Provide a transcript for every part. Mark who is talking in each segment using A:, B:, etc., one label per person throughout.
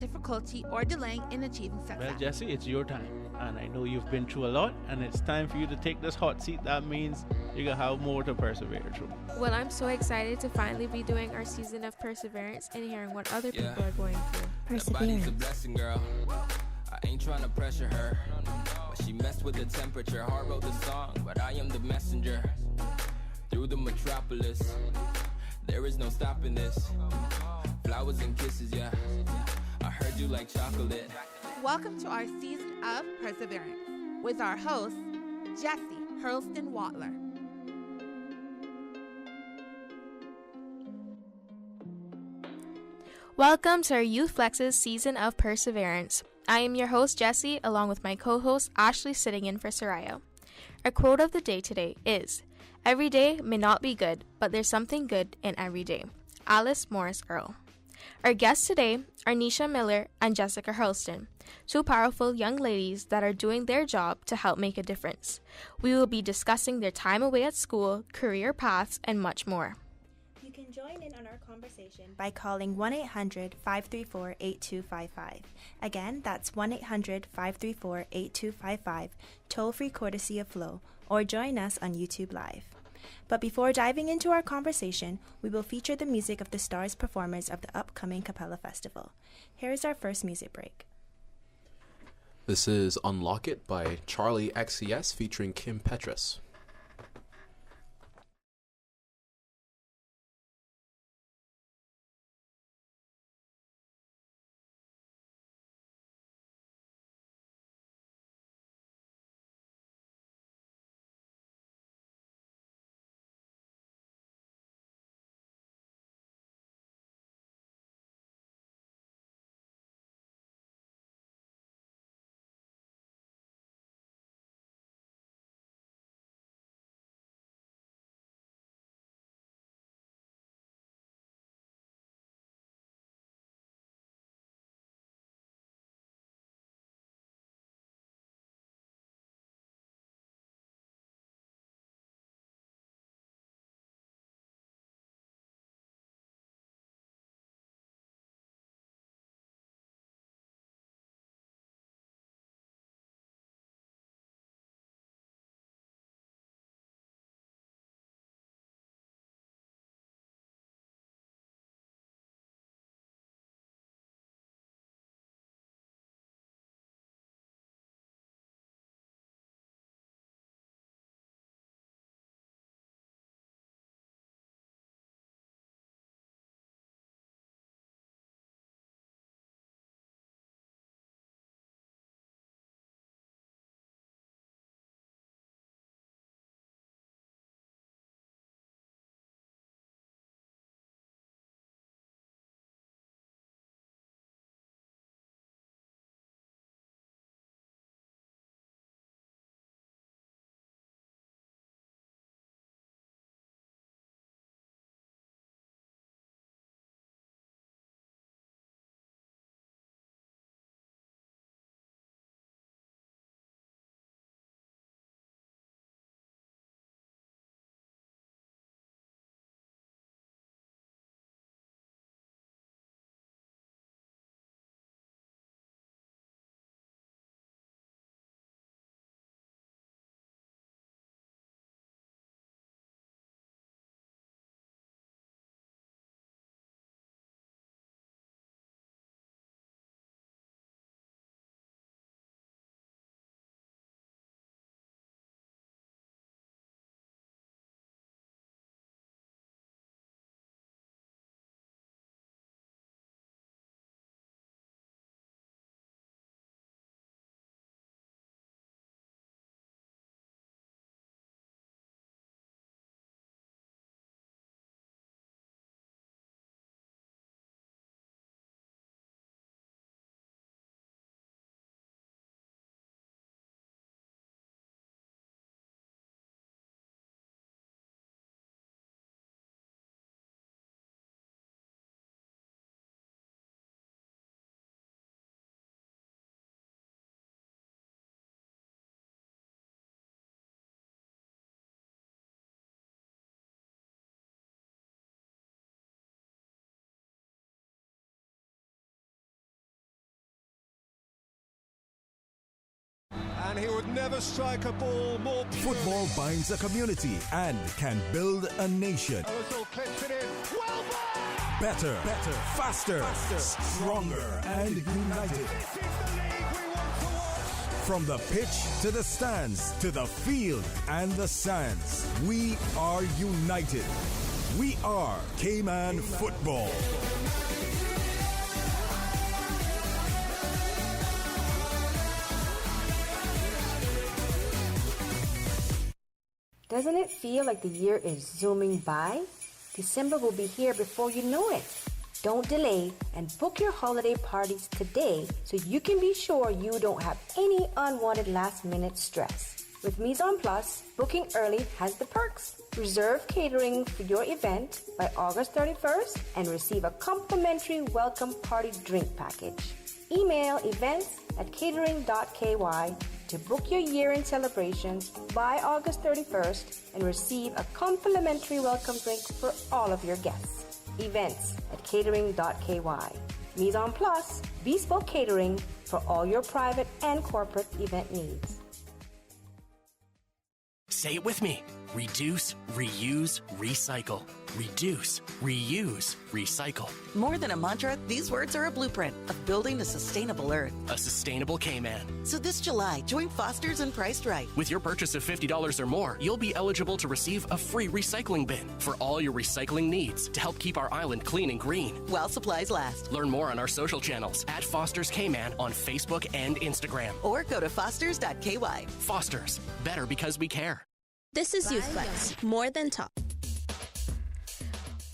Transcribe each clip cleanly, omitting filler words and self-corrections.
A: difficulty, or delay in achieving
B: Well,
A: success.
B: Jesse, it's your time. And I know you've been through a lot, and it's time for you to take this hot seat. That means you're going to have more to persevere through.
C: Well, I'm so excited to finally be doing our season of perseverance and hearing what other people are going through.
D: That body's a blessing, girl. I ain't trying to pressure her, but she messed with the temperature. Heart wrote the song, but I am the messenger. Through the metropolis, there is no stopping this. Flowers and kisses, yeah. I heard you like chocolate.
A: Welcome to our season of perseverance with our host, Jesse Hurlston Watler.
C: Welcome to our Youth Flex's season of perseverance. I am your host, Jesse, along with my co-host, Ashley, sitting in for Soraya. Our quote of the day today is, "Every day may not be good, but there's something good in every day." Alice Morris Earl. Our guests today are Nisha Miller and Jessica Hurlston, two powerful young ladies that are doing their job to help make a difference. We will be discussing their time away at school, career paths, and much more.
E: You can join in on our conversation by calling 1-800-534-8255. Again, that's 1-800-534-8255, toll-free courtesy of Flow, or join us on YouTube Live. But before diving into our conversation, we will feature the music of the stars performers of the upcoming Capella Festival. Here is our first music break.
F: This is Unlock It by Charlie XCS featuring Kim Petras.
G: and he would never strike a ball more purely.
H: Football binds a community and can build a nation.
G: Ozil clips it in. Well done!
H: Better, faster, stronger, and united.
G: This is the league we want to watch.
H: From the pitch to the stands, to the field and the sands, we are united. We are Cayman Football.
I: Doesn't it feel like the year is zooming by? December will be here before you know it. Don't delay and book your holiday parties today so you can be sure you don't have any unwanted last-minute stress. With Mise en Place, booking early has the perks. Reserve catering for your event by August 31st and receive a complimentary welcome party drink package. Email events@catering.ky to book your year-end celebrations by August 31st and receive a complimentary welcome drink for all of your guests. Events@catering.ky. Mise en Place, bespoke catering for all your private and corporate event needs.
J: Say it with me. Reduce, reuse, recycle. Reduce, reuse, recycle.
K: More than a mantra, these words are a blueprint of building a sustainable Earth.
J: A sustainable Cayman.
K: So this July, join Foster's and Priced Right.
J: With your purchase of $50 or more, you'll be eligible to receive a free recycling bin for all your recycling needs to help keep our island clean and green.
K: While supplies last.
J: Learn more on our social channels at Foster's Cayman on Facebook and Instagram.
K: Or go to fosters.ky.
J: Foster's, better because we care.
L: This is YouthFlex, more than talk.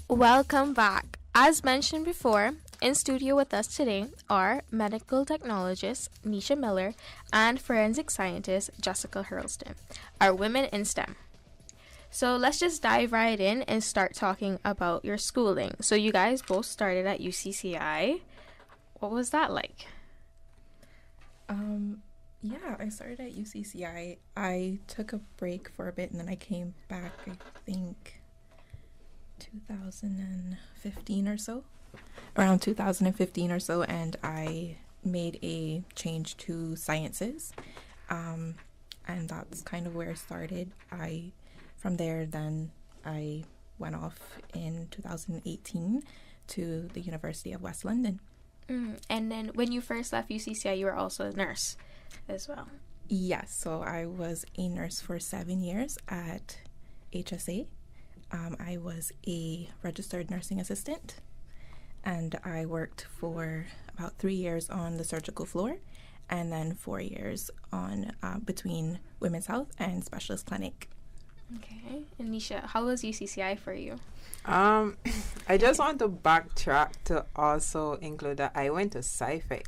C: Welcome back. As mentioned before, in studio with us today are medical technologist Nisha Miller and forensic scientist Jessica Hurlston, our women in STEM. So let's just dive right in and start talking about your schooling. So you guys both started at UCCI. What was that like?
M: Yeah, I started at UCCI. I took a break for a bit and then I came back, I think, 2015 or so. Around 2015 or so, and I made a change to sciences. And that's kind of where I started. From there, then I went off in 2018 to the University of West London.
C: And then when you first left UCCI, you were also a nurse as well.
M: Yes, so I was a nurse for 7 years at HSA. I was a registered nursing assistant, and I worked for about 3 years on the surgical floor, and then 4 years on between Women's Health and Specialist Clinic.
C: Okay, and Nisha, how was UCCI for you?
N: I just want to backtrack to also include that I went to SciFec,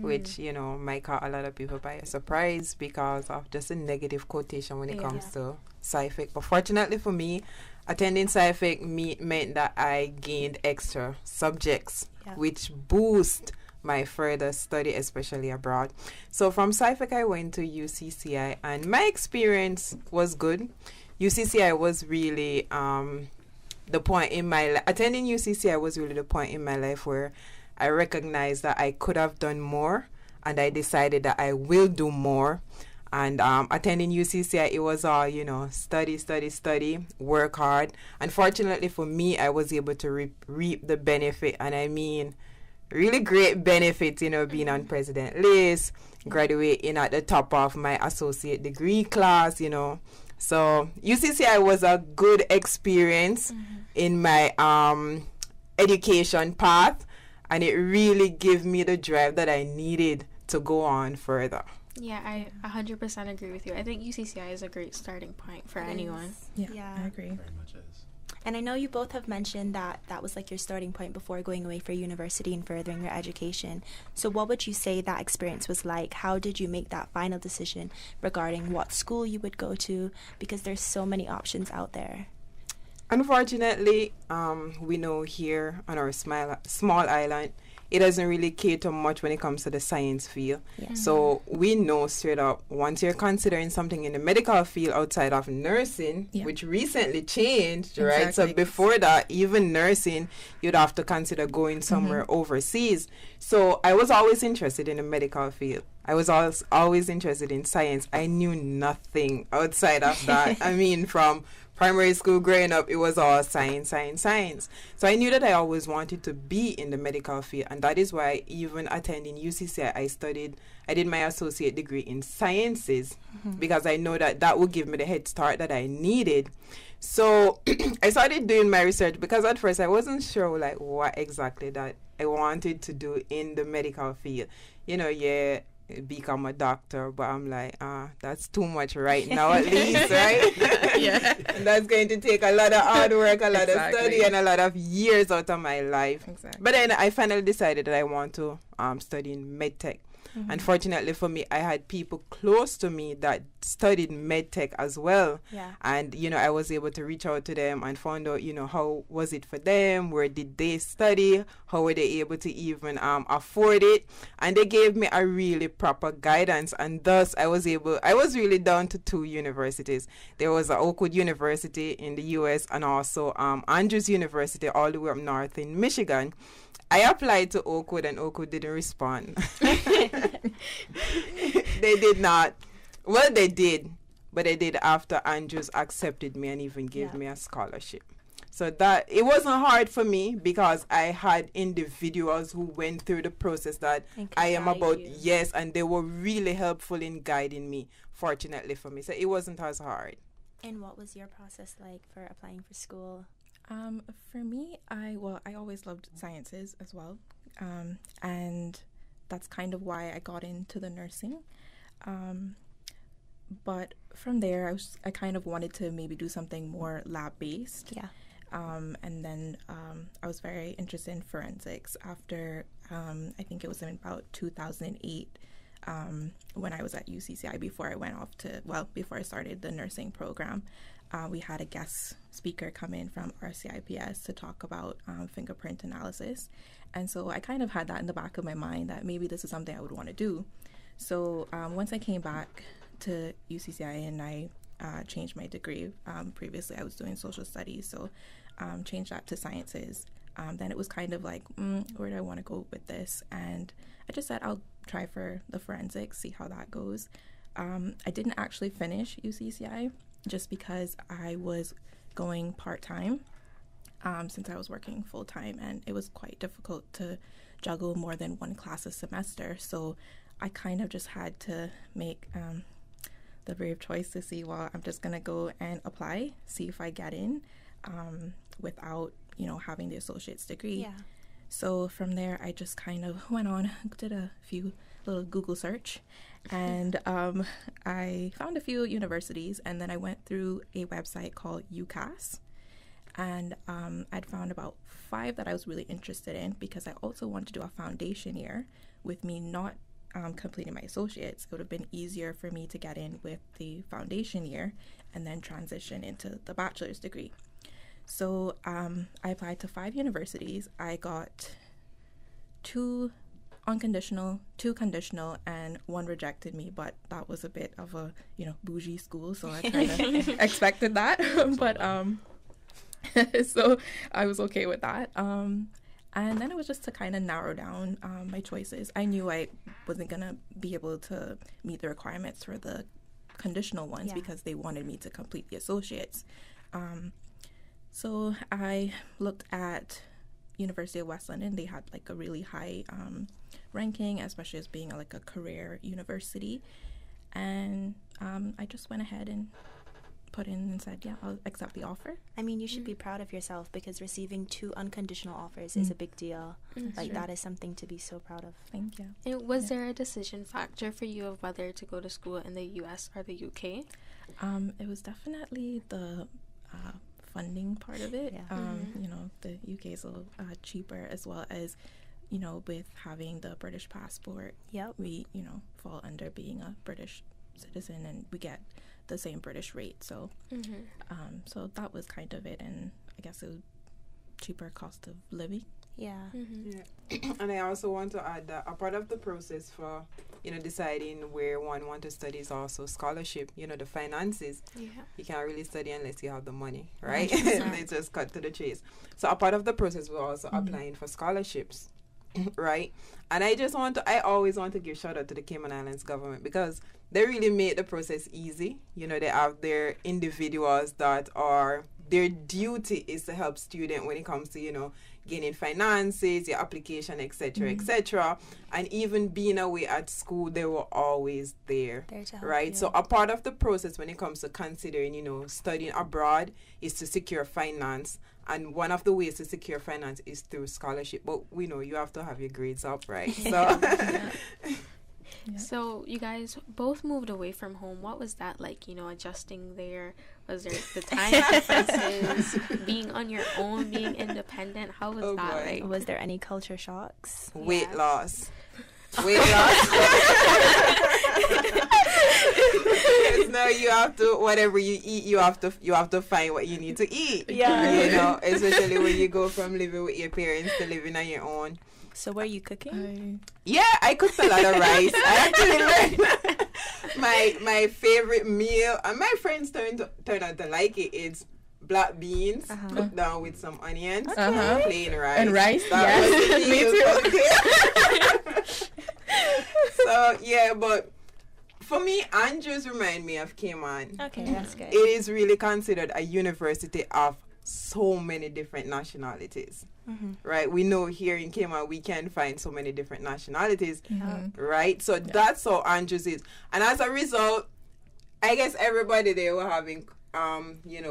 N: which, you know, might caught a lot of people by surprise because of just a negative quotation when it comes to SciFec. But fortunately for me, attending SciFec meant that I gained extra subjects, which boost my further study, especially abroad. So from SciFec, I went to UCCI, and my experience was good. UCCI was really the point in my life. Attending UCCI was really the point in my life where I recognized that I could have done more, and I decided that I will do more. And attending UCCI, it was all, you know, study, work hard. Unfortunately for me, I was able to reap the benefit, and I mean, really great benefits, you know, being on president list, graduating at the top of my associate degree class, you know. So UCCI was a good experience in my education path, and it really gave me the drive that I needed to go on further.
C: Yeah, I 100% agree with you. I think UCCI is a great starting point for anyone.
M: Yeah, I agree.
F: Very much is.
E: And I know you both have mentioned that that was like your starting point before going away for university and furthering your education. So what would you say that experience was like? How did you make that final decision regarding what school you would go to? Because there's so many options out there.
N: Unfortunately, we know here on our small island, it doesn't really cater much when it comes to the science field.
E: Yeah.
N: So we know straight up, once you're considering something in the medical field outside of nursing, which recently changed, right? So before that, even nursing, you'd have to consider going somewhere overseas. So I was always interested in the medical field. I was always interested in science. I knew nothing outside of that. I mean, from primary school growing up, it was all science, science, science. So I knew that I always wanted to be in the medical field. And that is why even attending UCCI, I did my associate degree in sciences because I know that that would give me the head start that I needed. So I started doing my research because at first I wasn't sure like what exactly that I wanted to do in the medical field. You know, become a doctor, but I'm like, that's too much right now at least, right? That's going to take a lot of hard work, a lot of study, and a lot of years out of my life. But then I finally decided that I want to study in medtech. Unfortunately for me, I had people close to me that studied medtech as well. And, you know, I was able to reach out to them and find out, you know, how was it for them? Where did they study? How were they able to even afford it? And they gave me a really proper guidance. And thus, I was really down to 2 universities. There was Oakwood University in the U.S. and also Andrews University all the way up north in Michigan. I applied to Oakwood and Oakwood didn't respond. They did not. Well, they did, but they did after Andrews accepted me and even gave me a scholarship. So that it wasn't hard for me because I had individuals who went through the process that I am about. Yes, and they were really helpful in guiding me, fortunately for me. So it wasn't as hard.
E: And what was your process like for applying for school?
M: For me, I always loved sciences as well, and that's kind of why I got into the nursing. But from there, I kind of wanted to maybe do something more lab-based. And then I was very interested in forensics after, I think it was in about 2008, when I was at UCCI before I started the nursing program. We had a guest speaker come in from RCIPS to talk about fingerprint analysis. And so I kind of had that in the back of my mind that maybe this is something I would want to do. So once I came back to UCCI and I changed my degree, previously I was doing social studies, so changed that to sciences. Then it was kind of like, where do I want to go with this? And I just said I'll try for the forensics, see how that goes. I didn't actually finish UCCI just because I was going part-time since I was working full-time, and it was quite difficult to juggle more than one class a semester. So I kind of just had to make the brave choice to see, well, I'm just going to go and apply, see if I get in without, having the associate's degree. So from there, I just kind of went on, did a few little Google search, and I found a few universities, and then I went through a website called UCAS, and I'd found about 5 that I was really interested in because I also wanted to do a foundation year. With me not completing my associates, it would have been easier for me to get in with the foundation year and then transition into the bachelor's degree. So I applied to 5 universities. I got 2 unconditional, 2 conditional, and 1 rejected me, but that was a bit of a, bougie school, so I kind of expected that. But so I was okay with that. And then it was just to kind of narrow down my choices. I knew I wasn't going to be able to meet the requirements for the conditional ones because they wanted me to complete the associates. So I looked at University of West London. They had like a really high ranking, especially as being like a career university. And I just went ahead and put in and said, I'll accept the offer.
E: I mean, you should be proud of yourself because receiving 2 unconditional offers is a big deal. That is something to be so proud of.
M: Thank you.
C: And was there a decision factor for you of whether to go to school in the U.S. or the U.K.?
M: It was definitely the funding part of it. The UK is a little cheaper, as well as, with having the British passport, we, fall under being a British citizen and we get the same British rate. So, so that was kind of it. And I guess it was cheaper cost of living.
E: Yeah.
N: Yeah. And I also want to add that a part of the process for, deciding where one want to study is also scholarship, the finances.
C: Yeah.
N: You can't really study unless you have the money, right? They just cut to the chase. So a part of the process, we're also applying for scholarships, right? And I always want to give shout out to the Cayman Islands government because they really made the process easy. They have their individuals that are, their duty is to help students when it comes to, gaining finances, your application, etc., etc. And even being away at school, they were always there to help, right? You. So a part of the process when it comes to considering, studying abroad is to secure finance. And one of the ways to secure finance is through scholarship. But we know you have to have your grades up, right? So,
C: So you guys both moved away from home. What was that like, adjusting there? Was there the time differences, being on your own, being independent? How was that like?
E: Was there any culture shocks?
N: Weight loss. Weight loss. No, you have to, whatever you eat, you have to find what you need to eat.
E: Yeah.
N: Especially when you go from living with your parents to living on your own.
E: So were you cooking?
N: Yeah, I cooked a lot of rice. I actually learned my favorite meal, and my friends turned out to like it. It's black beans cooked down with some onions, plain rice.
O: And rice? Yes,
N: me too. So, yeah, but for me, Andrews remind me of Cayman.
E: Okay, that's good.
N: It is really considered a university of so many different nationalities. Right, we know here in Cayman we can find so many different nationalities, right? So that's how Andrews is, and as a result, I guess everybody there were having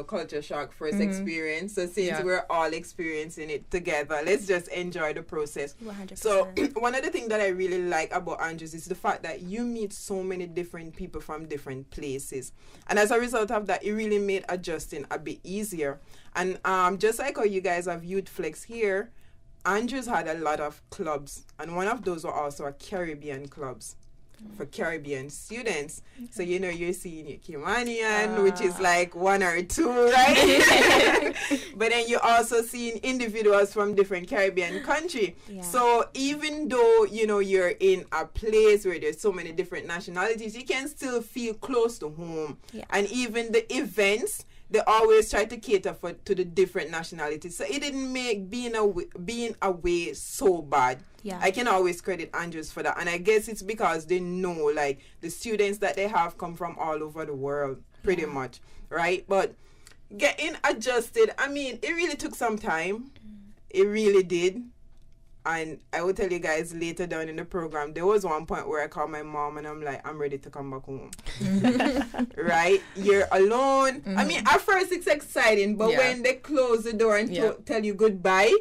N: culture shock first experience. So since we're all experiencing it together, let's just enjoy the process.
E: 100%.
N: So one of the things that I really like about Andrews is the fact that you meet so many different people from different places, and as a result of that, it really made adjusting a bit easier. And just like how you guys have Youth Flex here, Andrews had a lot of clubs, and one of those were also a Caribbean clubs for Caribbean students. So you're seeing your Caymanian, which is like one or two, right? But then you're also seeing individuals from different Caribbean country. So even though you're in a place where there's so many different nationalities, you can still feel close to home. And even the events, they always try to cater to the different nationalities. So it didn't make being away so bad. I can always credit Andrews for that. And I guess it's because they know, like, the students that they have come from all over the world, pretty much, right? But getting adjusted, I mean, it really took some time. It really did. And I will tell you guys later down in the program, there was one point where I called my mom and I'm like, I'm ready to come back home. Right? You're alone. I mean, at first it's exciting, but when they close the door and tell you goodbye,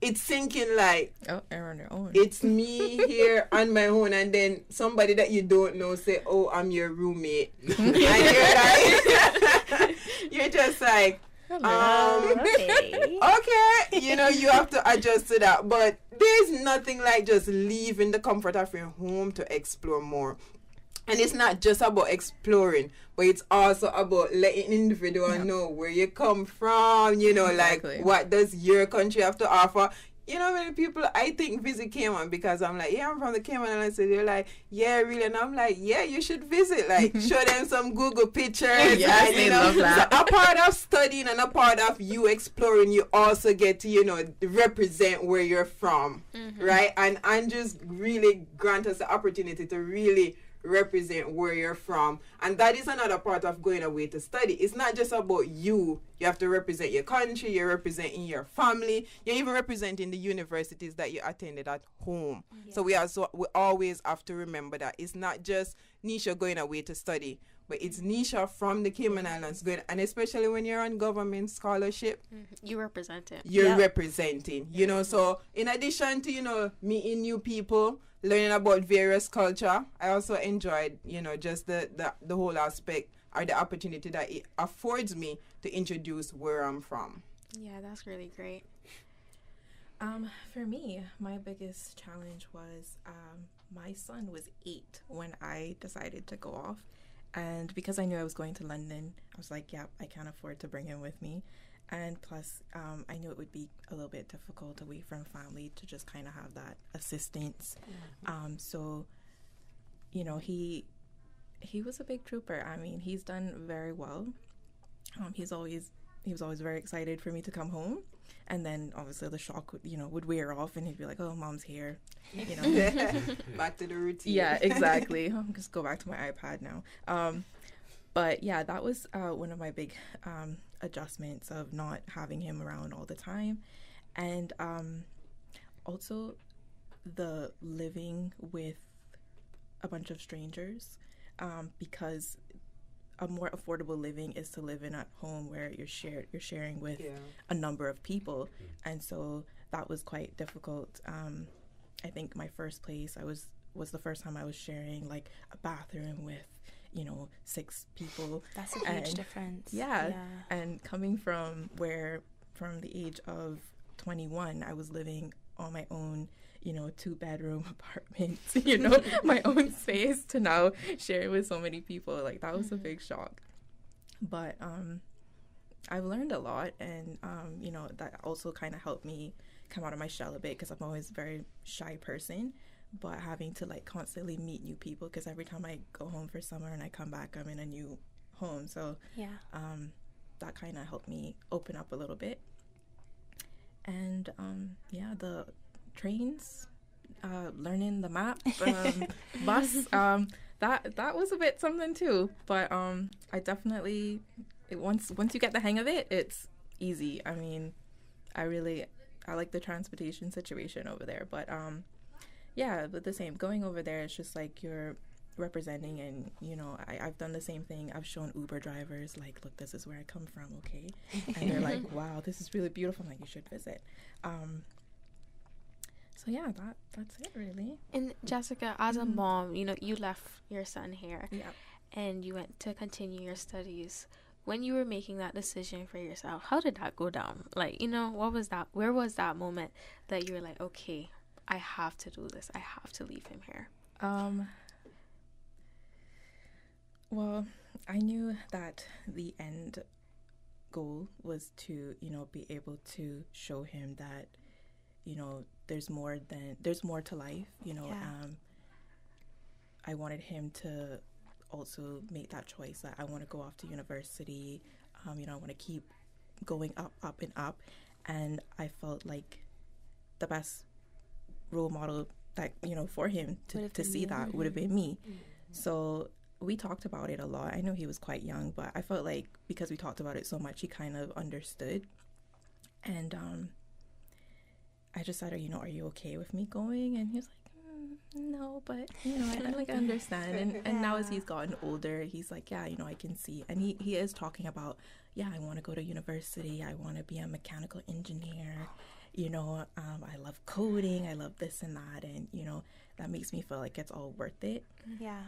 N: it's sinking like,
O: they're on their own.
N: It's me here on my own, and then somebody that you don't know say, oh, I'm your roommate. And you're like, you're just like, okay. You have to adjust to that. But there's nothing like just leaving the comfort of your home to explore more. And it's not just about exploring, but it's also about letting individual know where you come from, like what does your country have to offer. Many people I think visit Cayman because I'm like, I'm from the Cayman Islands. So they're like, yeah, really? And I'm like, yeah, you should visit. Like, show them some Google pictures. And,
O: love that.
N: So a part of studying and a part of you exploring, you also get to, represent where you're from, right? And Andrews really grant us the opportunity to really represent where you're from, and that is another part of going away to study. It's not just about you have to represent your country, you're representing your family, you're even representing the universities that you attended at home. So we always have to remember that it's not just Nisha going away to study, but it's Nisha from the Cayman Islands going, and especially when you're on government scholarship,
C: you represent it.
N: You're representing, so in addition to, meeting new people, learning about various culture, I also enjoyed, just the whole aspect or the opportunity that it affords me to introduce where I'm from.
C: Yeah, that's really great.
M: For me, my biggest challenge was my son was 8 when I decided to go off. And because I knew I was going to London, I was like, I can't afford to bring him with me. And plus, I knew it would be a little bit difficult away from family to just kind of have that assistance. So, you know, he was a big trooper. I mean, he's done very well. He was always very excited for me to come home, and then obviously the shock would wear off, and he'd be like, "Oh, mom's here," you know.
N: Back to the routine.
M: Yeah, exactly. I'll just go back to my iPad now. But yeah, that was one of my big adjustments of not having him around all the time, and also the living with a bunch of strangers, because a more affordable living is to live in a home where you're sharing with a number of people, and so that was quite difficult. I think my first place was the first time I was sharing like a bathroom with 6 people.
E: That's a huge difference.
M: Yeah, and coming from the age of 21, I was living on my own 2-bedroom apartment, my own space, to now share it with so many people. Like, that was a big shock. But I've learned a lot, and that also kind of helped me come out of my shell a bit, because I'm always a very shy person, but having to like constantly meet new people, because every time I go home for summer and I come back, I'm in a new home. So that kind of helped me open up a little bit. And the trains, learning the map, bus, that was a bit something too. But I definitely, once you get the hang of it, it's easy. I mean, I like the transportation situation over there. But but the same, going over there, it's just like you're representing, and I've done the same thing. I've shown Uber drivers like, look, this is where I come from, okay? And they're like, wow, this is really beautiful. I'm like, you should visit. So yeah, that's it really.
C: And Jessica, as a mom, you left your son here, and you went to continue your studies. When you were making that decision for yourself, how did that go down? Like, what was that? Where was that moment that you were like, okay, I have to do this. I have to leave him here.
M: Well, I knew that the end goal was to, be able to show him that, there's more to life. I wanted him to also make that choice that I want to go off to university. I want to keep going up and up. And I felt like the best role model that, for him to see that would have been me. So we talked about it a lot. I know he was quite young, but I felt like because we talked about it so much, he kind of understood. And I just said, are you okay with me going? And he was like, no, but I understand. And now as he's gotten older, he's like, I can see. And he is talking about, I want to go to university. I want to be a mechanical engineer. I love coding. I love this and that. And, that makes me feel like it's all worth it.
E: Yeah.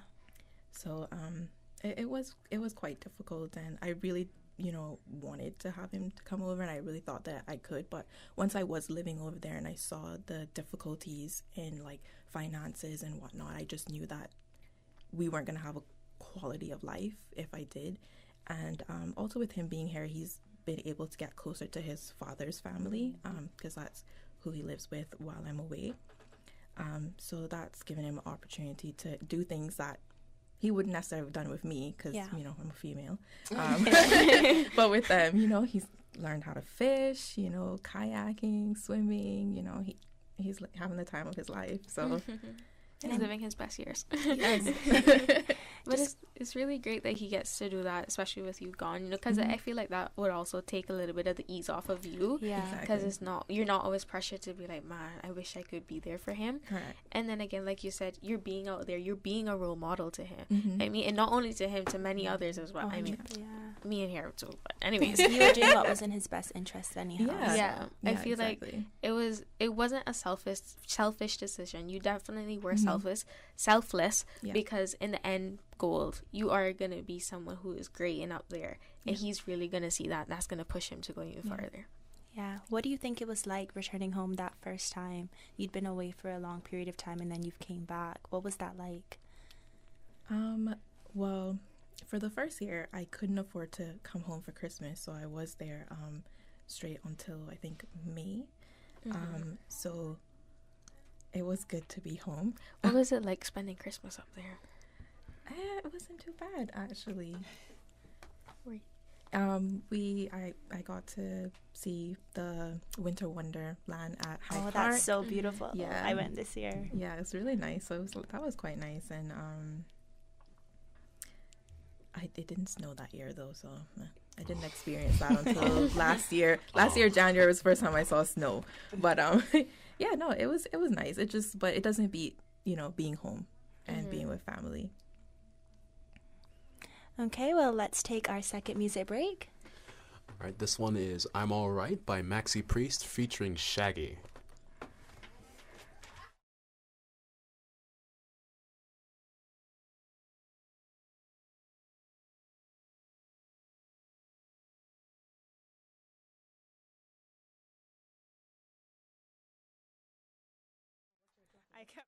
M: So it was quite difficult, and I really wanted to have him to come over, and I really thought that I could. But once I was living over there and I saw the difficulties in like finances and whatnot, I just knew that we weren't going to have a quality of life if I did. And also with him being here, he's been able to get closer to his father's family, because that's who he lives with while I'm away. So that's given him an opportunity to do things that he wouldn't necessarily have done with me, because, I'm a female. But with them, he's learned how to fish, kayaking, swimming, he's having the time of his life. So
C: he's living his best years.
M: Yes.
C: But it's really great that he gets to do that, especially with you gone, because I feel like that would also take a little bit of the ease off of you.
E: Yeah.
C: Because you're not always pressured to be like, man, I wish I could be there for him.
M: Correct.
C: And then again, like you said, you're being out there, you're being a role model to him. I mean, and not only to him, to many others as well. I mean, me and here too. But anyways,
E: you were doing what was in his best interest anyhow.
C: Yeah. I feel like it wasn't a selfish decision. You definitely were selfless, because in the end goal, you are going to be someone who is great and up there, and he's really going to see that. That's going to push him to go even farther.
E: Yeah. What do you think it was like returning home that first time? You'd been away for a long period of time, and then you came back. What was that like?
M: Well, for the first year, I couldn't afford to come home for Christmas, so I was there straight until I think May.
C: Mhm.
M: So it was good to be home.
C: What was it like spending Christmas up there?
M: It wasn't too bad, actually.
C: Wait.
M: I got to see the Winter Wonderland at Hyde Park.
E: That's so beautiful.
M: Yeah,
E: I went this year.
M: Yeah, it's really nice. So that was quite nice, and it didn't snow that year though, so I didn't experience that until last year. Last year, January was the first time I saw snow. But yeah, no, it was nice. But it doesn't beat being home and being with family.
E: Okay, well, let's take our second music break.
F: All right, this one is I'm Alright by Maxi Priest featuring Shaggy.
E: I kept.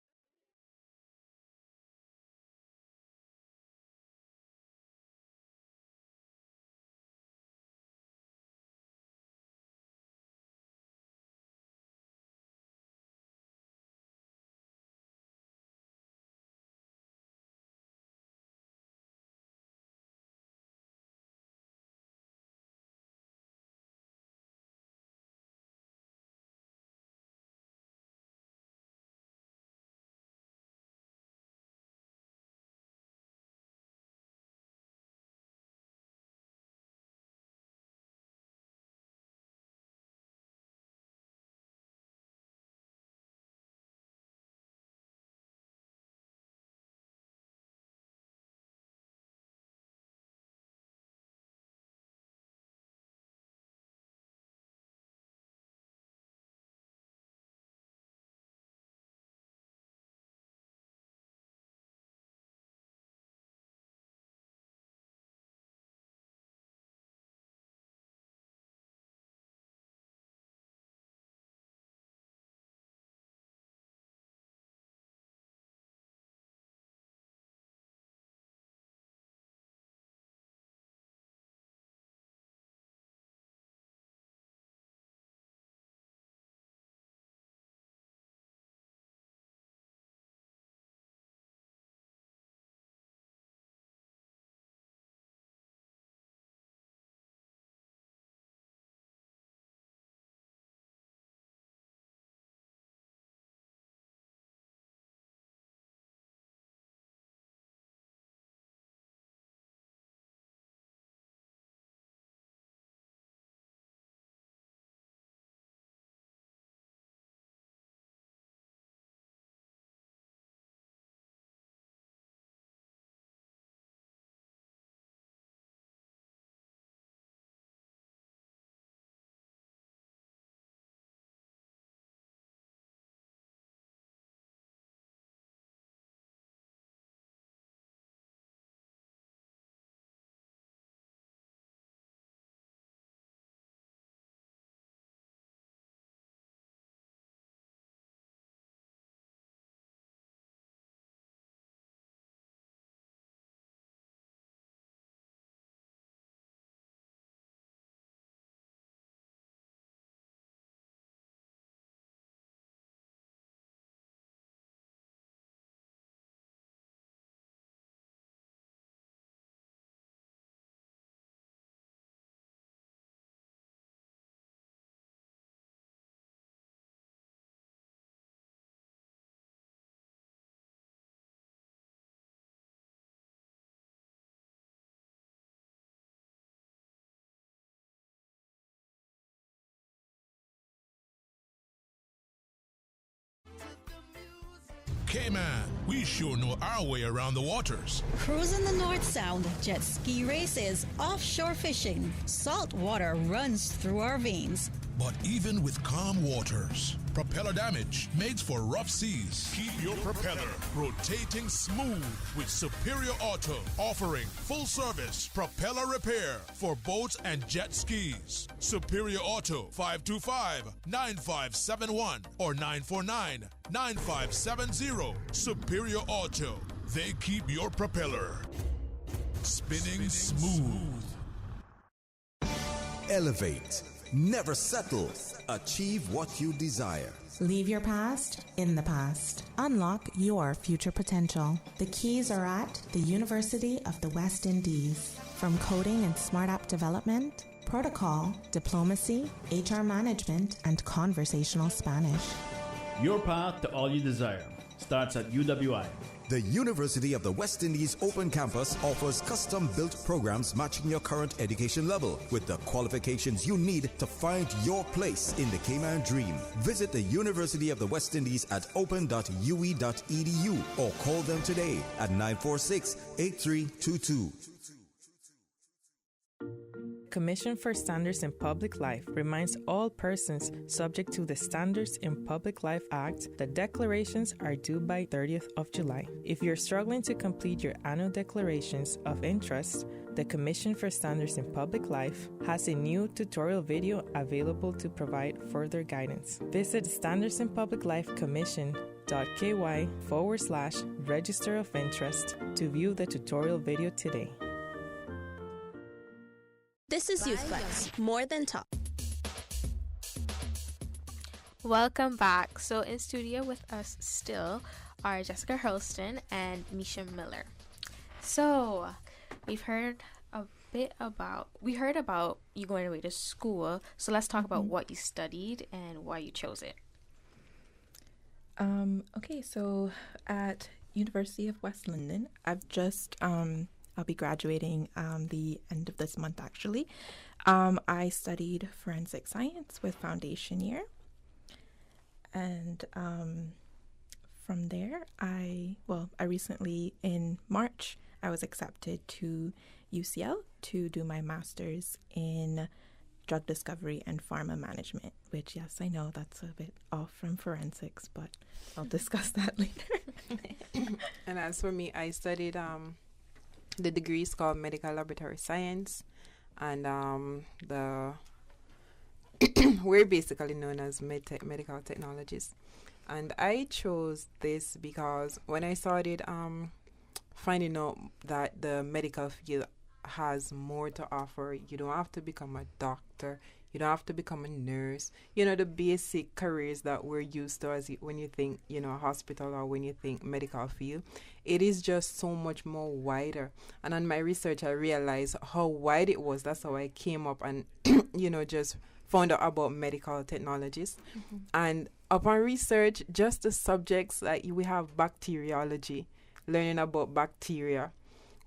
P: K-Man, we sure know our way around the waters.
Q: Cruising the North Sound, jet ski races, offshore fishing, salt water runs through our veins.
P: But even with calm waters, propeller damage makes for rough seas. Keep your propeller rotating smooth with Superior Auto, offering full service propeller repair for boats and jet skis. Superior Auto, 525-9571 or 949-9570. Superior Auto, they keep your propeller spinning smooth.
H: Elevate. Never settle. Achieve what you desire.
R: Leave your past in the past. Unlock your future potential. The keys are at the University of the West Indies. From coding and smart app development, protocol, diplomacy, HR management, and conversational Spanish.
S: Your path to all you desire starts at UWI.
H: The University of the West Indies Open Campus offers custom-built programs matching your current education level with the qualifications you need to find your place in the Cayman Dream. Visit the University of the West Indies at open.ue.edu or call them today at 946-8322.
T: Commission for Standards in Public Life reminds all persons subject to the Standards in Public Life Act that declarations are due by 30th of July. If you're struggling to complete your annual declarations of interest, the Commission for Standards in Public Life has a new tutorial video available to provide further guidance. Visit Standards in Public Life Commission.ky/register of interest to view the tutorial video today.
L: This is Youth Flex, more than talk.
C: Welcome back. So in studio with us still are Jessica Hurlston and Misha Miller. So we heard about you going away to school. So let's talk about what you studied and why you chose it.
M: Okay, so at University of West London, I've just I'll be graduating the end of this month, actually. I studied forensic science with foundation year. And from there, I recently, in March, I was accepted to UCL to do my master's in drug discovery and pharma management, which, yes, I know that's a bit off from forensics, but I'll discuss that later.
N: And as for me, I studied... the degree is called Medical Laboratory Science, and we're basically known as medical technologists. And I chose this because when I started finding out that the medical field has more to offer, you don't have to become a doctor, you don't have to become a nurse, the basic careers that we're used to when you think, hospital or when you think medical field. It is just so much more wider. And on my research, I realized how wide it was. That's how I came up and, just found out about medical technologists. Mm-hmm. And upon research, just the subjects, like we have bacteriology, learning about bacteria.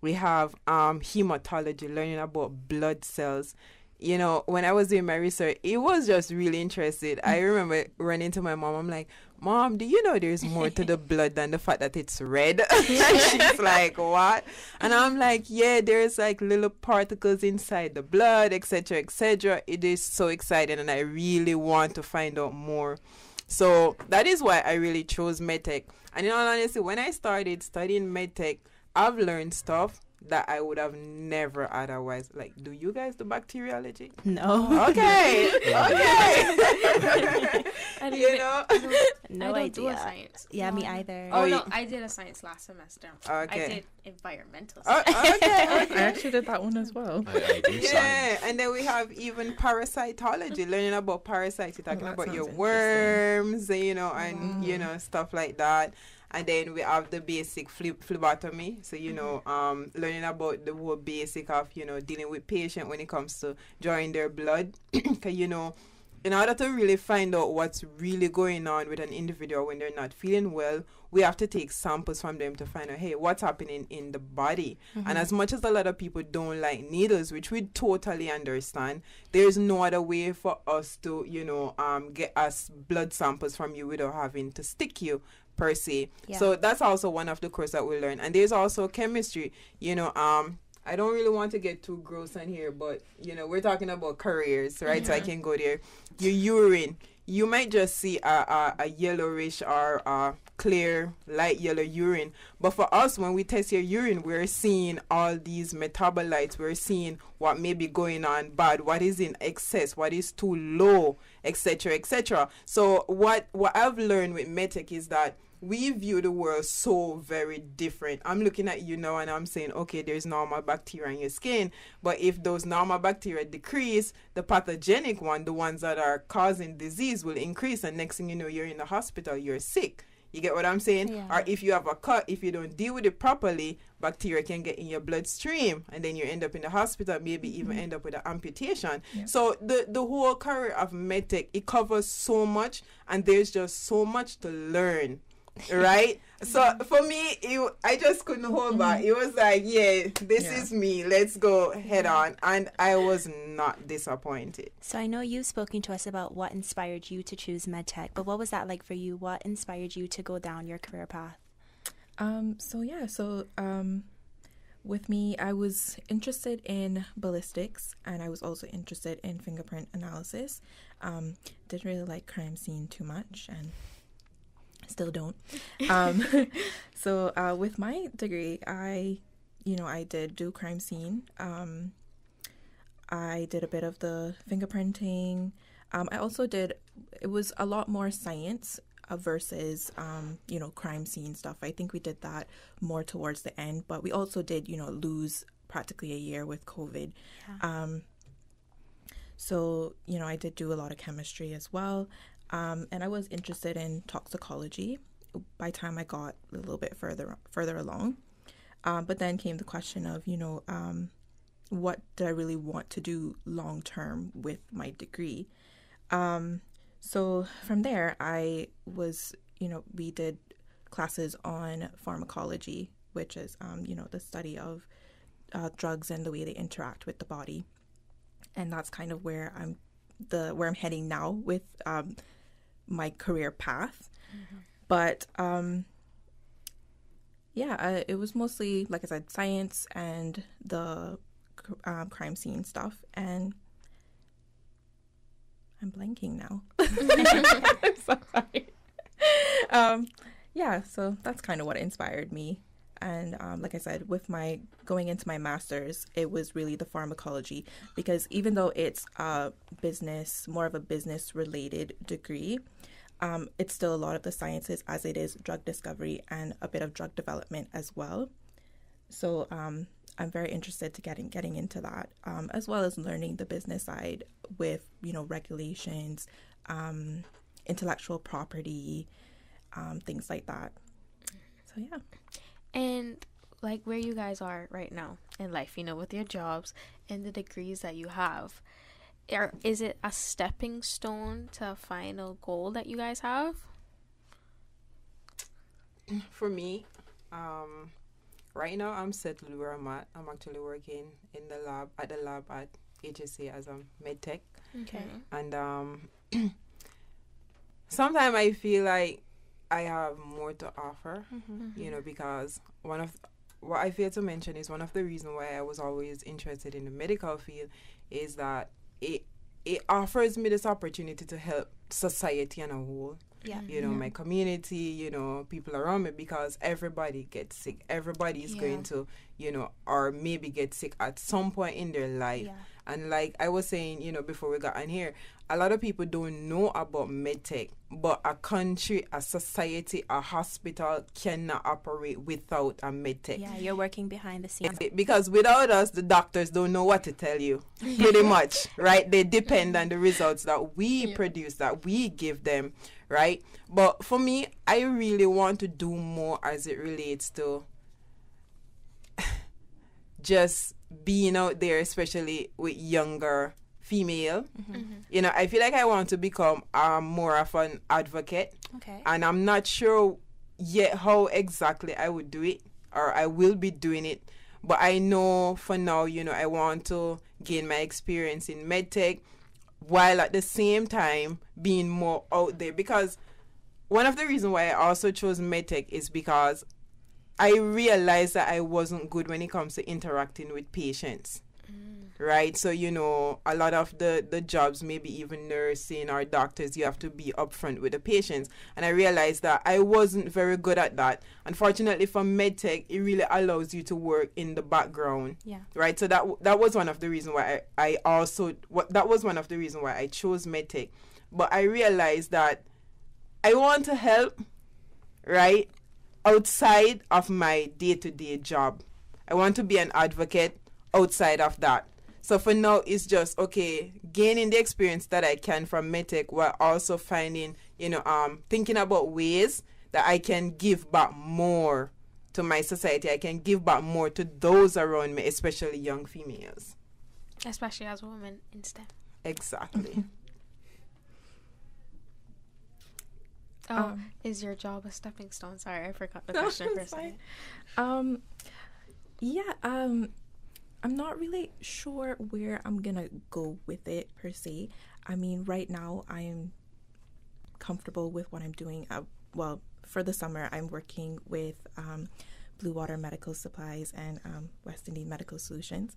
N: We have hematology, learning about blood cells. When I was doing my research, it was just really interesting. I remember running to my mom. I'm like, Mom, do you know there's more to the blood than the fact that it's red? And she's like, what? And I'm like, yeah, there's like little particles inside the blood, etc., etc. It is so exciting, and I really want to find out more. So that is why I really chose medtech. And in all honesty, when I started studying medtech, I've learned stuff that I would have never otherwise. Like, do you guys do bacteriology?
E: No.
N: Okay.
C: I
E: no
C: don't
E: idea.
C: do a science.
E: Yeah, me either.
C: Oh, no, I did a science last semester.
N: Okay.
C: I did environmental science.
N: Okay.
M: I actually did that one as well.
F: I do science.
N: And then we have even parasitology, learning about parasites. You're talking about your worms, and stuff like that. And then we have the basic phlebotomy. So, learning about the whole basic of, dealing with patient when it comes to drawing their blood. Because, in order to really find out what's really going on with an individual when they're not feeling well, we have to take samples from them to find out, hey, what's happening in the body. Mm-hmm. And as much as a lot of people don't like needles, which we totally understand, there's no other way for us to, get us blood samples from you without having to stick you, per se. Yeah. So that's also one of the courses that we learn. And there's also chemistry. I don't really want to get too gross on here, but, we're talking about careers, right? Mm-hmm. So I can go there. Your urine. You might just see a yellowish or a clear, light yellow urine. But for us, when we test your urine, we're seeing all these metabolites. We're seeing what may be going on bad, what is in excess, what is too low, etc., etc. So what I've learned with medtech is that we view the world so very different. I'm looking at you now and I'm saying, okay, there's normal bacteria in your skin, but if those normal bacteria decrease, the pathogenic one, the ones that are causing disease, will increase, and next thing you know, you're in the hospital, you're sick. You get what I'm saying?
E: Yeah.
N: Or if you have a cut, if you don't deal with it properly, bacteria can get in your bloodstream, and then you end up in the hospital, maybe even end up with an amputation.
E: Yeah.
N: So the whole career of medtech, it covers so much, and there's just so much to learn, right? So for me, I just couldn't hold back. It was like, yeah, this is me. Let's go head on. And I was not disappointed.
E: So I know you've spoken to us about what inspired you to choose medtech, but what was that like for you? What inspired you to go down your career path?
M: With me, I was interested in ballistics, and I was also interested in fingerprint analysis. Didn't really like crime scene too much, and still don't. So with my degree, I did do crime scene. I did a bit of the fingerprinting. I also did, it was a lot more science versus, crime scene stuff. I think we did that more towards the end, but we also did, lose practically a year with COVID. Yeah. I did do a lot of chemistry as well. And I was interested in toxicology by the time I got a little bit further along. But then came the question of, what do I really want to do long term with my degree? So from there, I was, we did classes on pharmacology, which is, the study of drugs and the way they interact with the body. And that's kind of where I'm heading now with my career path. Mm-hmm. But it was mostly, like I said, science and the crime scene stuff. And I'm blanking now. I'm sorry. So that's kind of what inspired me. And like I said, with my going into my master's, it was really the pharmacology, because even though it's more of a business related degree, it's still a lot of the sciences, as it is drug discovery and a bit of drug development as well. So I'm very interested to getting into that, as well as learning the business side with, regulations, intellectual property, things like that. So, yeah.
C: And like where you guys are right now in life, with your jobs and the degrees that you have, is it a stepping stone to a final goal that you guys have?
N: For me, right now I'm settled where I'm at. I'm actually working in the lab at HSA as a medtech.
C: Okay.
N: And sometimes I feel like I have more to offer, because what I failed to mention is one of the reasons why I was always interested in the medical field is that it offers me this opportunity to help society as a whole.
E: Yeah.
N: My community, people around me, because everybody gets sick. Everybody is going to, or maybe get sick at some point in their life.
E: Yeah.
N: And like I was saying, before we got on here, a lot of people don't know about medtech, but a country, a society, a hospital cannot operate without a medtech.
E: Yeah, you're working behind the scenes.
N: Because without us, the doctors don't know what to tell you, pretty much, right? They depend on the results that we produce, that we give them, right? But for me, I really want to do more as it relates to just being out there, especially with younger female. Mm-hmm. I feel like I want to become more of an advocate.
E: Okay.
N: And I'm not sure yet how exactly I would do it, or I will be doing it. But I know for now, I want to gain my experience in medtech while at the same time being more out there. Because one of the reasons why I also chose medtech is because I realized that I wasn't good when it comes to interacting with patients. Right? So, a lot of the jobs, maybe even nursing or doctors, you have to be upfront with the patients. And I realized that I wasn't very good at that. Unfortunately, for medtech, it really allows you to work in the background.
E: Yeah.
N: Right? So that was one of the reasons why that was one of the reasons why I chose medtech. But I realized that I want to help, right? Outside of my day-to-day job. I want to be an advocate outside of that. So for now, it's just, okay, gaining the experience that I can from Medtech while also finding, thinking about ways that I can give back more to my society. I can give back more to those around me, especially young females.
C: Especially as a woman in STEM.
N: Exactly.
C: Is your job a stepping stone? Sorry, I forgot the question for a second.
M: I'm not really sure where I'm gonna go with it per se. I mean, right now I am comfortable with what I'm doing. For the summer, I'm working with Blue Water Medical Supplies and West Indies Medical Solutions.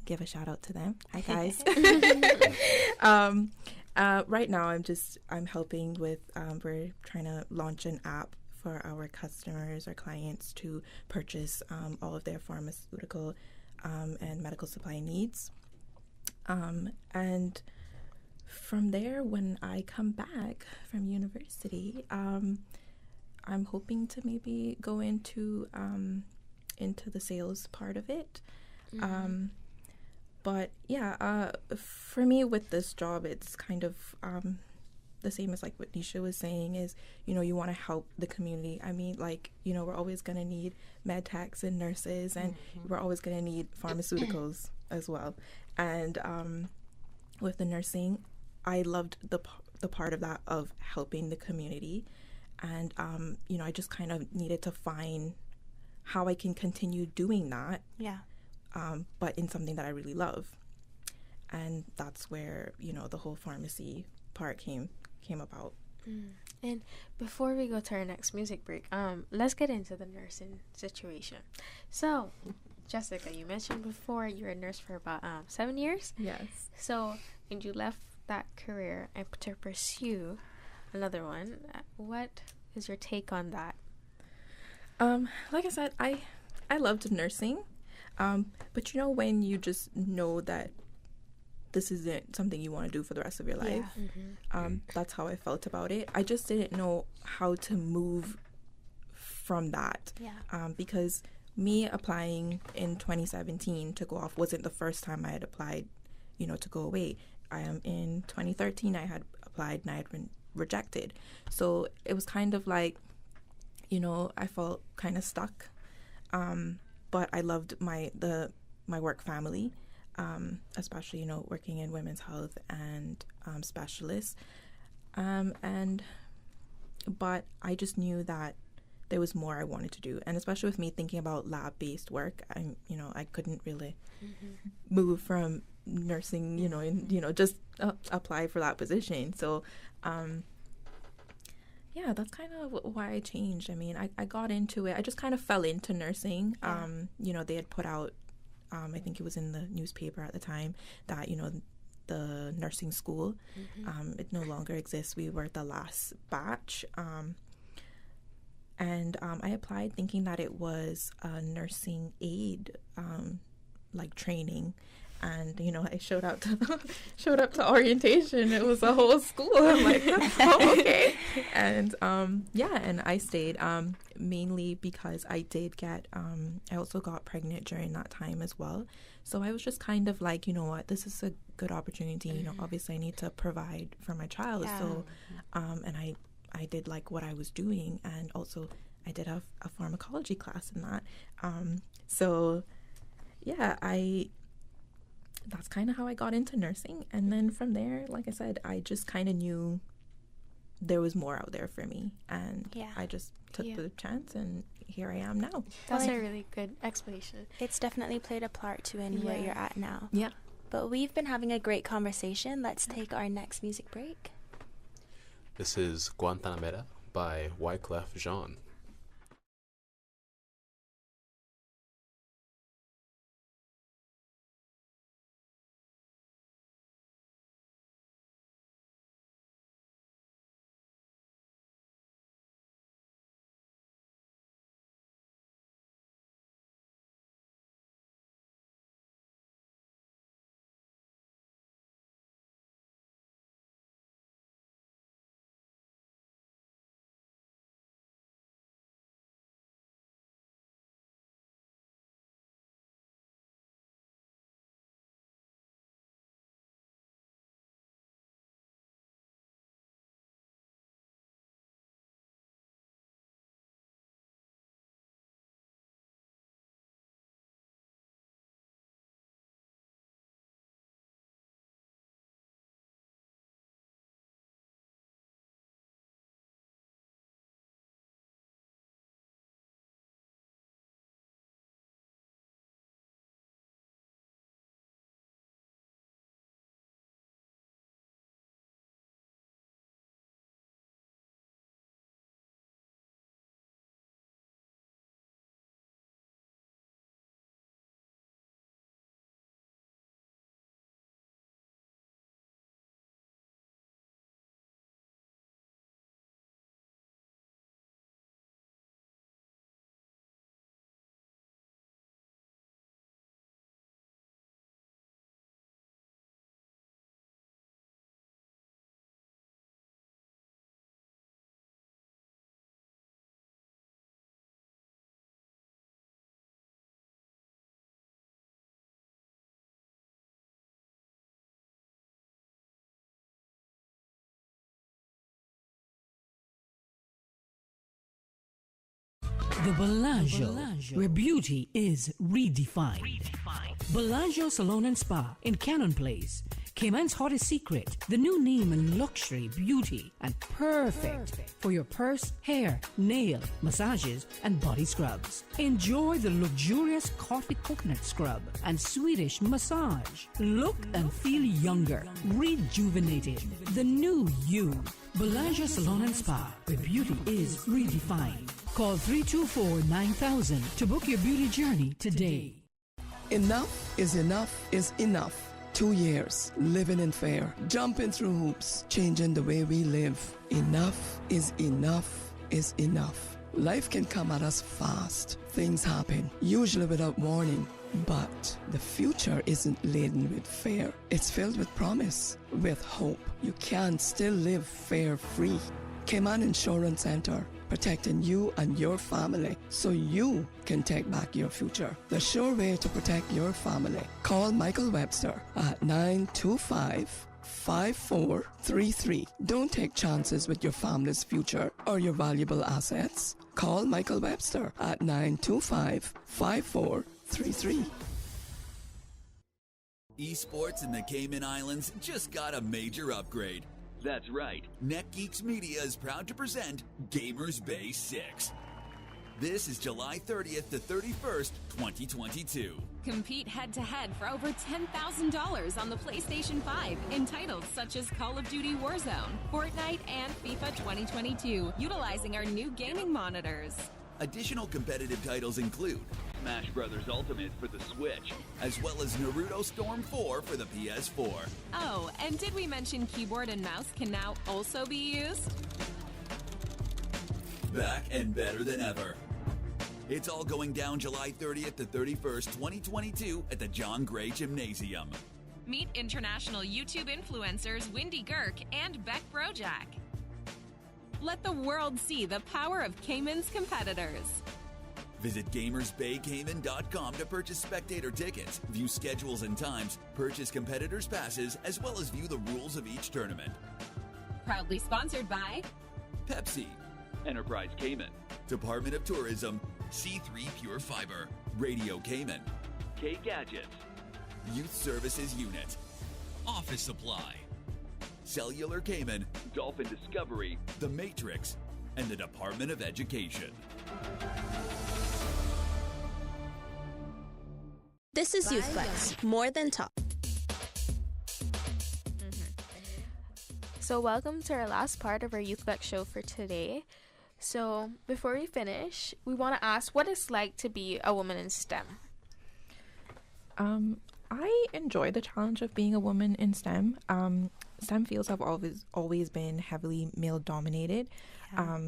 M: Give a shout out to them. Hi guys. Right now I'm helping with we're trying to launch an app for our customers or clients to purchase all of their pharmaceutical and medical supply needs. And from there, when I come back from university, I'm hoping to maybe go into the sales part of it. But yeah, for me with this job, it's kind of the same as like what Nisha was saying is, you want to help the community. I mean, like, we're always going to need med techs and nurses, and we're always going to need pharmaceuticals as well. And with the nursing, I loved the part of that of helping the community. And, I just kind of needed to find how I can continue doing that.
E: Yeah.
M: But in something that I really love. And that's where, the whole pharmacy part came about.
C: And before we go to our next music break, let's get into the nursing situation. So, Jessica, you mentioned before you were a nurse for about 7 years?
M: Yes.
C: So, and you left that career and to pursue another one. What is your take on that?
M: Like I said, I loved nursing. But when you just know that this isn't something you want to do for the rest of your life, that's how I felt about it. I just didn't know how to move from that.
E: Yeah.
M: Because me applying in 2017 to go off wasn't the first time I had applied, to go away. In 2013, I had applied and I had been rejected. So it was kind of like, I felt kind of stuck. But I loved my work family, especially, working in women's health and specialists. But I just knew that there was more I wanted to do. And especially with me thinking about lab-based work, I couldn't really move from nursing, and, just apply for that position. So, yeah, that's kind of why I changed. I mean, I got into it. I just kind of fell into nursing. They had put out, I think it was in the newspaper at the time, that, the nursing school, it no longer exists. We were the last batch. And I applied thinking that it was a nursing aid, training. And I showed up to orientation. It was a whole school. I'm like, oh, okay. And and I stayed mainly because I did get I also got pregnant during that time as well. So I was just kind of like, what, this is a good opportunity. Obviously I need to provide for my child. Yeah. So and I did like what I was doing, and also I did have a pharmacology class in that. So yeah, that's kind of how I got into nursing. And then from there, like I said, I just kind of knew there was more out there for me. And I just took the chance, and here I am now.
C: That's a really good explanation.
E: It's definitely played a part too in where you're at now.
M: Yeah.
E: But we've been having a great conversation. Let's take our next music break.
F: This is Guantanamera by Wyclef Jean.
U: The Bellagio, where beauty is redefined. Bellagio Salon and Spa in Cannon Place. Cayman's hottest secret, the new name in luxury, beauty, and perfect for your purse, hair, nail, massages, and body scrubs. Enjoy the luxurious coffee coconut scrub and Swedish massage. Look and feel younger, rejuvenated. The new you. Bellagio Salon and Spa, where beauty is redefined. Call 324-9000 to book your beauty journey today.
V: Enough is enough. 2 years living in fear, jumping through hoops, changing the way we live. Enough is enough. Life can come at us fast. Things happen, usually without warning. But the future isn't laden with fear. It's filled with promise, with hope. You can still live fear-free. Cayman Insurance Center, protecting you and your family so you can take back your future. The sure way to protect your family. Call Michael Webster at 925-5433. Don't take chances with your family's future or your valuable assets. Call Michael Webster at 925-5433.
W: Esports in the Cayman Islands just got a major upgrade. That's right, NetGeeks Media is proud to present Gamers Bay 6. This is July 30th to 31st, 2022.
X: Compete head-to-head for over $10,000 on the PlayStation 5 in titles such as Call of Duty Warzone, Fortnite, and FIFA 2022, utilizing our new gaming monitors.
W: Additional competitive titles include Smash Bros. Ultimate for the Switch, as well as Naruto Storm 4 for the PS4.
X: Oh, and did we mention keyboard and mouse can now also be used?
W: Back and better than ever. It's all going down July 30th to 31st, 2022 at the John Gray Gymnasium.
X: Meet international YouTube influencers Windy Girk and Beck Brojack. Let the world see the power of Cayman's competitors.
W: Visit GamersBayCayman.com to purchase spectator tickets, view schedules and times, purchase competitors' passes, as well as view the rules of each tournament.
X: Proudly sponsored by
W: Pepsi, Enterprise Cayman, Department of Tourism, C3 Pure Fiber, Radio Cayman, K Gadgets, Youth Services Unit, Office Supply, Cellular Cayman, Dolphin Discovery, The Matrix, and the Department of Education.
L: This is YouthFlex, more than talk.
C: So welcome to our last part of our YouthFlex show for today. So before we finish, we want to ask what it's like to be a woman in STEM.
M: I enjoy the challenge of being a woman in STEM. STEM fields have always been heavily male dominated.
E: Yeah.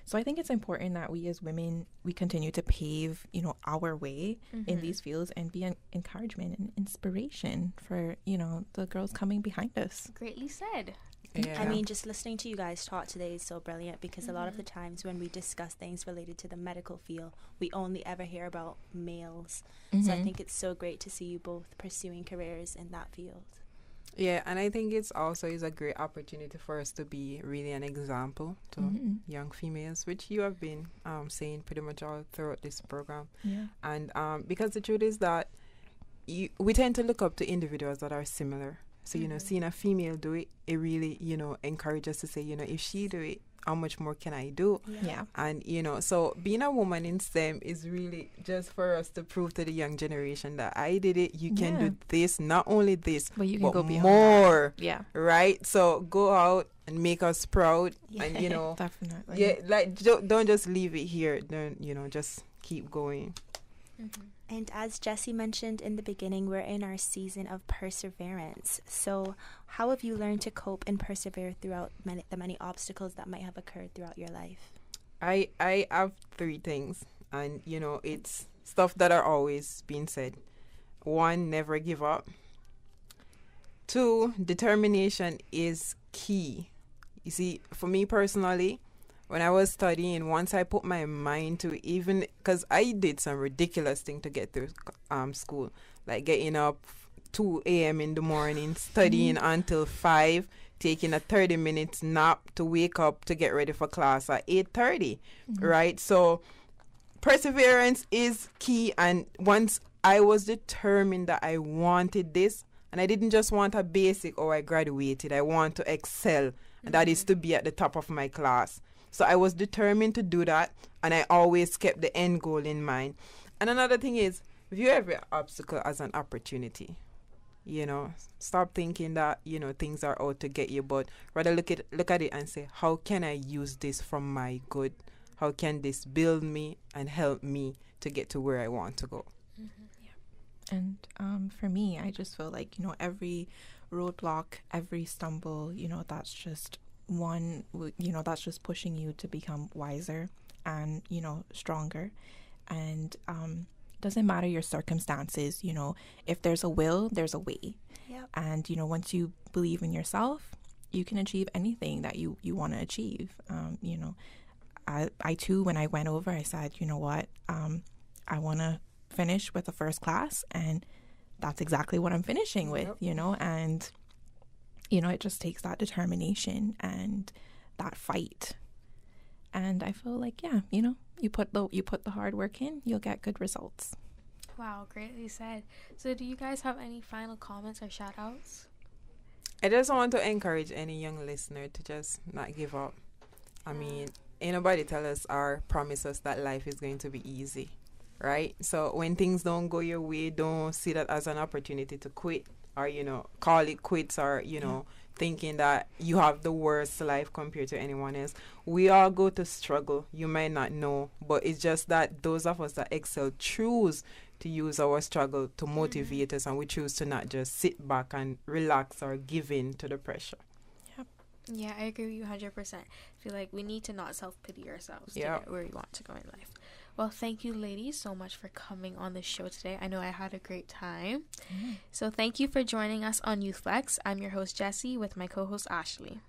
M: So I think it's important that we as women, we continue to pave, our way in these fields and be an encouragement and inspiration for, the girls coming behind us.
C: Greatly said.
E: I mean, just listening to you guys talk today is so brilliant because a lot of the times when we discuss things related to the medical field, we only ever hear about males. So I think it's so great to see you both pursuing careers in that field.
N: Yeah, and I think it's also is a great opportunity for us to be really an example to young females, which you have been saying pretty much all throughout this program.
M: Yeah.
N: And because the truth is that we tend to look up to individuals that are similar. So, seeing a female do it, it really, encourages us to say, if she do it, how much more can I do?
M: Yeah.
N: And, so being a woman in STEM is really just for us to prove to the young generation that I did it, you can do this, not only this,
M: but you can go beyond
N: more.
M: That. Yeah.
N: Right? So go out and make us proud. And,
M: Definitely.
N: Yeah, like, don't just leave it here. Don't, just keep going.
E: And as Jessie mentioned in the beginning, we're in our season of perseverance. So how have you learned to cope and persevere throughout the many obstacles that might have occurred throughout your life?
N: I have 3 things. And, it's stuff that are always being said. 1, never give up. 2, determination is key. You see, for me personally, when I was studying, once I put my mind to even, because I did some ridiculous thing to get through school, like getting up 2 a.m. in the morning, studying until 5, taking a 30-minute nap to wake up to get ready for class at 8:30, right? So perseverance is key. And once I was determined that I wanted this, and I didn't just want a basic or I graduated, I want to excel, and that is to be at the top of my class. So I was determined to do that, and I always kept the end goal in mind. And another thing is, view every obstacle as an opportunity. You know, stop thinking that, you know, things are out to get you, but rather look at it and say, how can I use this for my good? How can this build me and help me to get to where I want to go?
M: And for me, I just feel like, you know, every roadblock, every stumble, you know, that's just one, you know, that's just pushing you to become wiser and, you know, stronger. And doesn't matter your circumstances, you know, if there's a will, there's a way.
E: Yep.
M: And, you know, once you believe in yourself, you can achieve anything that you want to achieve. You know, I too, when I went over, I said, you know what, I want to finish with a first class, and that's exactly what I'm finishing with, you know, and, you know, it just takes that determination and that fight. And I feel like, yeah, you know, you put the hard work in, you'll get good results.
C: Wow, greatly said. So do you guys have any final comments or shout outs?
N: I just want to encourage any young listener to just not give up. I mean, ain't nobody tell us or promise us that life is going to be easy, right? So when things don't go your way, don't see that as an opportunity to quit or, you know, call it quits or, you know, thinking that you have the worst life compared to anyone else. We all go to struggle. You might not know, but it's just that those of us that excel choose to use our struggle to motivate us, and we choose to not just sit back and relax or give in to the pressure.
C: Yeah, I agree with you 100%. I feel like we need to not self-pity ourselves to get where we want to go in life. Well, thank you, ladies, so much for coming on the show today. I know I had a great time. So thank you for joining us on Youth Flex. I'm your host, Jessie, with my co-host, Ashley.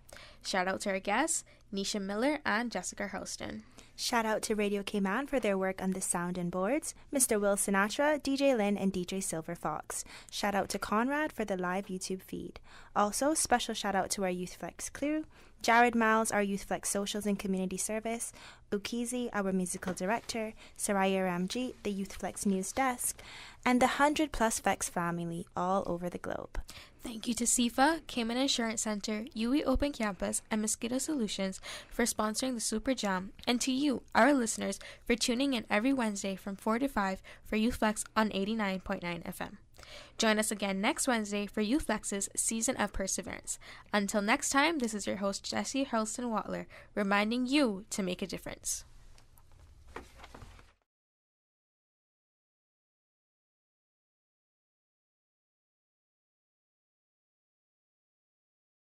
C: Shout out to our guests, Nisha Miller and Jessica Hurlston.
E: Shout out to Radio Cayman for their work on the sound and boards, Mr. Will Sinatra, DJ Lynn, and DJ Silver Fox. Shout out to Conrad for the live YouTube feed. Also, special shout out to our Youth Flex crew, Jared Miles, our Youth Flex Socials and Community Service, Ukizi, our musical director, Saraya Ramjeet, the Youth Flex News Desk, and the 100+ Flex family all over the globe.
C: Thank you to CIFA, Cayman Insurance Center, UE Open Campus, and Mosquito Solutions for sponsoring the Super Jam, and to you, our listeners, for tuning in every Wednesday from 4 to 5 for Youth Flex on 89.9 FM. Join us again next Wednesday for Youth Flex's Season of Perseverance. Until next time, this is your host, Jessie Hurlston-Watler, reminding you to make a difference.